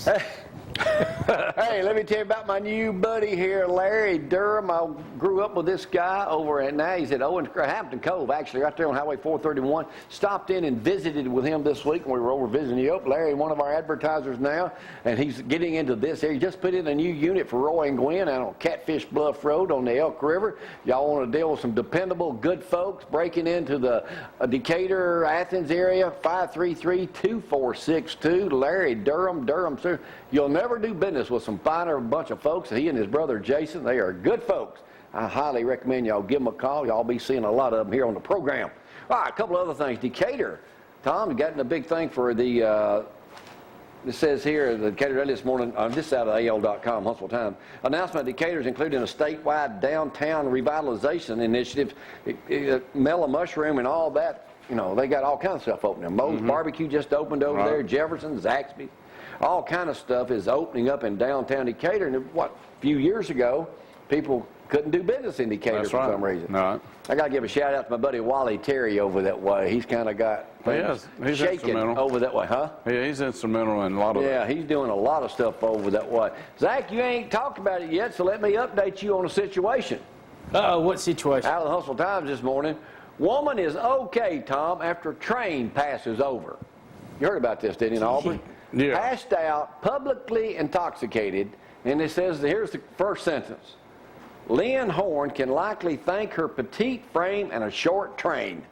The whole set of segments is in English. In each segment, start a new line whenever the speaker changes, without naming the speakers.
Hey, let me tell you about my new buddy here, Larry Durham. I grew up with this guy over at, now he's at Hampton Cove, actually, right there on Highway 431. Stopped in and visited with him this week when we were over visiting you. Larry, one of our advertisers now, and he's getting into this area. He just put in a new unit for Roy and Gwen out on Catfish Bluff Road on the Elk River. Y'all want to deal with some dependable, good folks breaking into the Decatur, Athens area, 533-2462. Larry Durham, sir. You'll never do business with some finer bunch of folks. He and his brother Jason, they are good folks. I highly recommend y'all give them a call. Y'all be seeing a lot of them here on the program. All right, a couple other things. Decatur, Tom, you gotten a big thing for the, it says here, the Decatur Daily this morning, this is out of AL.com, Huntsville Times. Announcement of Decatur's including a statewide downtown revitalization initiative, Mellow Mushroom and all that. You know, they got all kinds of stuff open there. Moe's Barbecue just opened over there, Jefferson, Zaxby. All kind of stuff is opening up in downtown Decatur. And a few years ago, people couldn't do business in Decatur for some reason.
Right.
I got to give a shout out to my buddy Wally Terry over that way. He's kind of got
he's
shaking over that way, huh?
Yeah, he's instrumental in a lot of it.
Yeah, he's doing a lot of stuff over that way. Zach, you ain't talked about it yet, so let me update you on the situation.
Uh-oh, what situation?
Out of the Huntsville Times this morning. Woman is okay, Tom, after train passes over. You heard about this, didn't you, in Auburn?
Yeah.
Passed out, publicly intoxicated, and it says, here's the first sentence. Lynn Horn can likely thank her petite frame and a short train.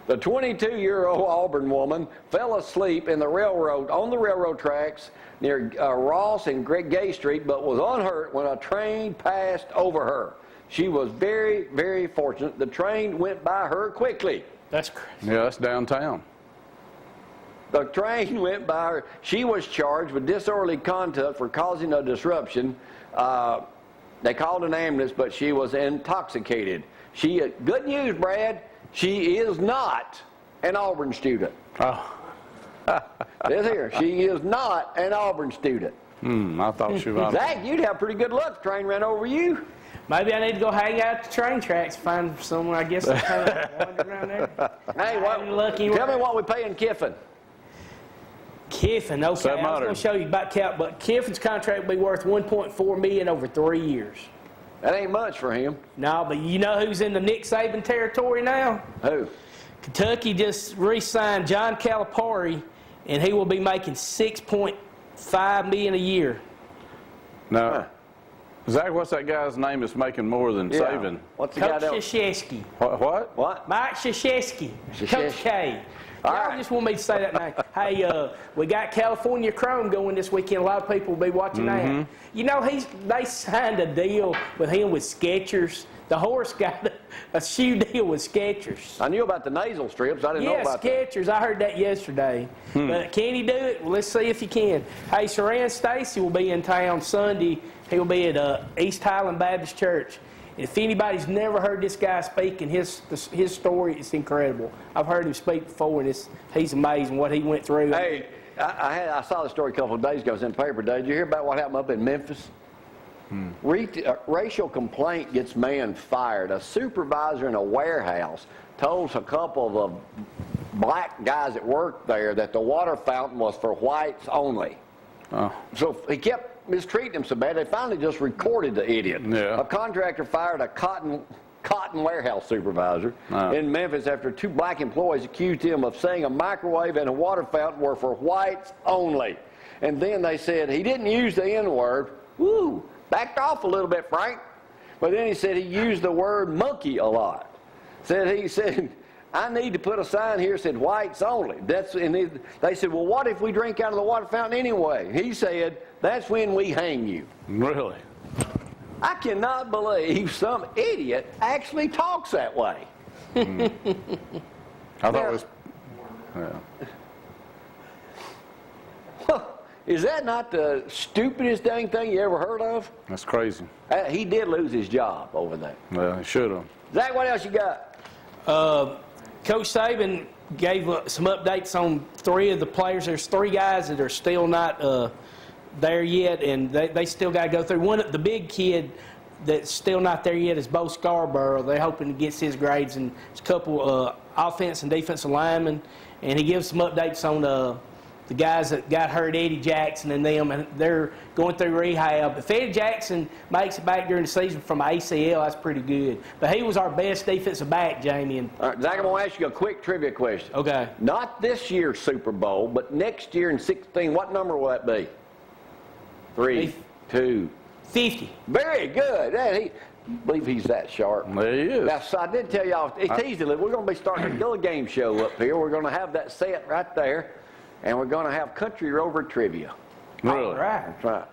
The 22-year-old Auburn woman fell asleep on the railroad tracks near Ross and Gay Street, but was unhurt when a train passed over her. She was very, very fortunate. The train went by her quickly.
That's crazy.
Yeah, that's downtown.
The train went by her. She was charged with disorderly conduct for causing a disruption. They called an ambulance, but she was intoxicated. Good news, Brad. She is not an Auburn student.
Oh.
This here. She is not an Auburn student.
I thought she was.
Zach, you'd have pretty good luck. The train ran over you.
Maybe I need to go hang out at the train tracks, find someone, I guess, that's kind of wandering around there.
Hey, tell me what we pay in Kiffin.
Kiffin, okay. I was going to show you about but Kiffin's contract will be worth $1.4 million over 3 years.
That ain't much for him.
No, but you know who's in the Nick Saban territory now?
Who?
Kentucky just re-signed John Calipari, and he will be making $6.5 million a year.
No. Zach, what's that guy's name that's making more than Saban?
What's the
Coach
guy
Krzyzewski.
What?
Mike Krzyzewski. Coach K.
All
just want me to say that name. Hey, we got California Chrome going this weekend. A lot of people will be watching that. You know, they signed a deal with him with Skechers. The horse got a shoe deal with Skechers.
I knew about the nasal strips. I didn't know about
Skechers. I heard that yesterday. But can he do it? Well, let's see if he can. Hey, Saran Stacy will be in town Sunday. He will be at East Highland Baptist Church. If anybody's never heard this guy speak and his story, it's incredible. I've heard him speak before, and he's amazing what he went through.
Hey, I saw the story a couple of days ago. It was in the paper. Did you hear about what happened up in Memphis? Racial complaint gets man fired. A supervisor in a warehouse told a couple of black guys that worked there that the water fountain was for whites only. So he kept mistreating him so bad, they finally just recorded the idiot.
Yeah.
A contractor fired a cotton warehouse supervisor in Memphis after 2 black employees accused him of saying a microwave and a water fountain were for whites only. And then they said he didn't use the N-word. Woo! Backed off a little bit, Frank. But then he said he used the word monkey a lot. He said, I need to put a sign here that said whites only. They said, well, what if we drink out of the water fountain anyway? He said, that's when we hang you.
Really?
I cannot believe some idiot actually talks that way.
I thought it was...
Is that not the stupidest dang thing you ever heard of?
That's crazy.
He did lose his job over that.
Well, he should have.
Zach, what else you got?
Coach Saban gave some updates on 3 of the players. There's 3 guys that are still not there yet, and they still got to go through. The big kid that's still not there yet is Bo Scarborough. They're hoping to get his grades, and there's a couple offense and defensive linemen, and he gives some updates on the guys that got hurt, Eddie Jackson and them, and they're going through rehab. If Eddie Jackson makes it back during the season from ACL, that's pretty good. But he was our best defensive back, Jamie. And
All right, Zach, I'm going to ask you a quick trivia question.
okay.
Not this year's Super Bowl, but next year in 16, what number will that be? 3, 2.
50.
Very good. I believe he's that sharp.
There he is.
Now, so I did tell y'all, it's easy. We're going to be starting a little game show up here. We're going to have that set right there, and we're going to have Country Rover trivia.
Really?
All right.
That's right.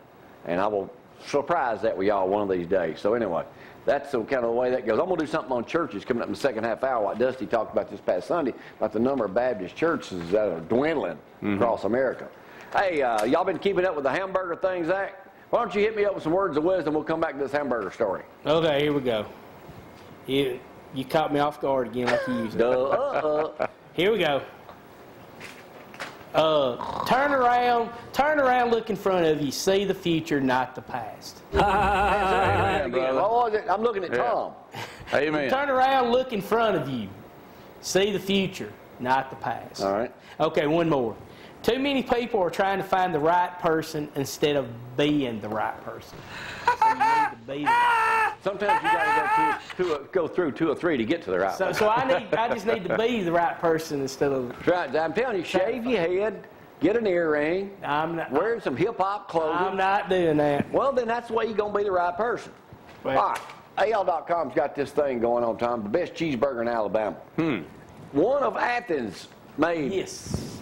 And I will surprise that with y'all one of these days. So anyway, that's the kind of the way that goes. I'm going to do something on churches coming up in the second half hour, like Dusty talked about this past Sunday, about the number of Baptist churches that are dwindling across America. Hey, y'all been keeping up with the hamburger thing, Zach? Why don't you hit me up with some words of wisdom? We'll come back to this hamburger story.
Okay, here we go. You caught me off guard again like you usually do. Here we go. Turn around, look in front of you, see the future, not the past.
Amen, brother.
I'm looking at Tom.
Amen.
Turn around, look in front of you, see the future, not the past.
All right.
Okay, one more. Too many people are trying to find the right person instead of being the right person. So you need to be the right person.
Sometimes you got to go through 2 or 3 to get to the right one.
So I just need to be the right person instead of.
That's right. I'm telling you, shave your head, get an earring, wear some hip-hop clothing.
I'm not doing that.
Well, then that's the way you're going to be the right person.
Well,
All right. AL.com's got this thing going on, Tom. The best cheeseburger in Alabama. One of Athens made.
yes.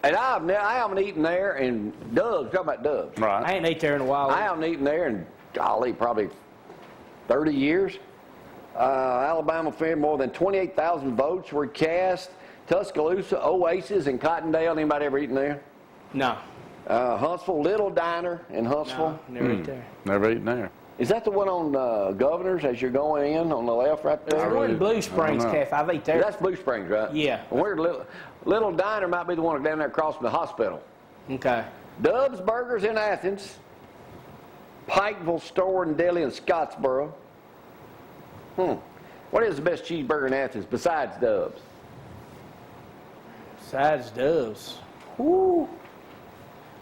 And I haven't eaten there, and Doug's, talking about Doug's.
Right.
I ain't ate there in a while.
I haven't eaten there in, golly, probably 30 years. Alabama fan, more than 28,000 votes were cast. Tuscaloosa, Oasis, and Cottondale. Anybody ever eaten there?
No.
Huntsville, Little Diner in Huntsville.
No, never ate there.
Never eaten there.
Is that the one on Governors as you're going in on the left right there?
There's one in Blue Springs
know.
Cafe. I've ate there.
That's Blue Springs, right?
Yeah.
Where Little Diner might be the one down there across from the hospital.
Okay.
Dub's Burgers in Athens. Pikeville Store and Deli in Scottsboro. What is the best cheeseburger in Athens besides Dub's?
Besides Doves. Woo.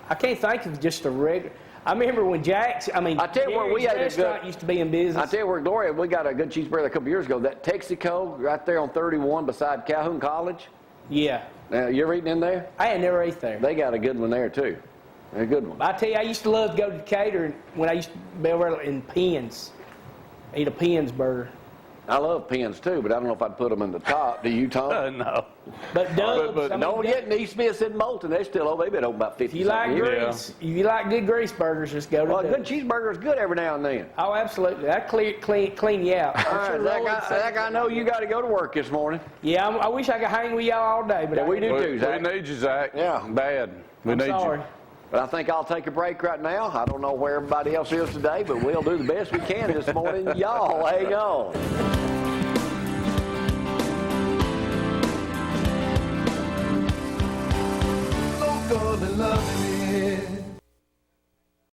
I can't think of just a regular. I remember when Jack's, I
tell you where we
Jerry's
ate a
restaurant
good-
used to be in business.
I tell you where, Gloria, we got a good cheeseburger a couple years ago. That Texaco right there on 31 beside Calhoun College.
Yeah.
Now, you ever eaten in there?
I had never ate there.
They got a good one there, too. A good one.
I tell you, I used to love to go to Decatur when I used to be over in Penn's. Eat a Penn's burger.
I love pins, too, but I don't know if I'd put them in the top. Do you, Tom?
No.
But Dove's,
but
I mean,
Don't forget, East Smith and Moulton, they've been open about 50
if you like
years.
grease, if you like good grease burgers, just go to
Well, a good
Dove's.
cheeseburger is good every now and then.
Oh, absolutely. That clean you out.
All right, Zach, I know you got to go to work this morning.
Yeah, I wish I could hang with y'all all day, but
Yeah, we do
We
too, Zach.
need you, Zach.
Yeah.
Bad. We
I'm
need
sorry.
you.
But I think I'll take a break right now. I don't know where everybody else is today, but we'll do the best we can this morning. Y'all hang on.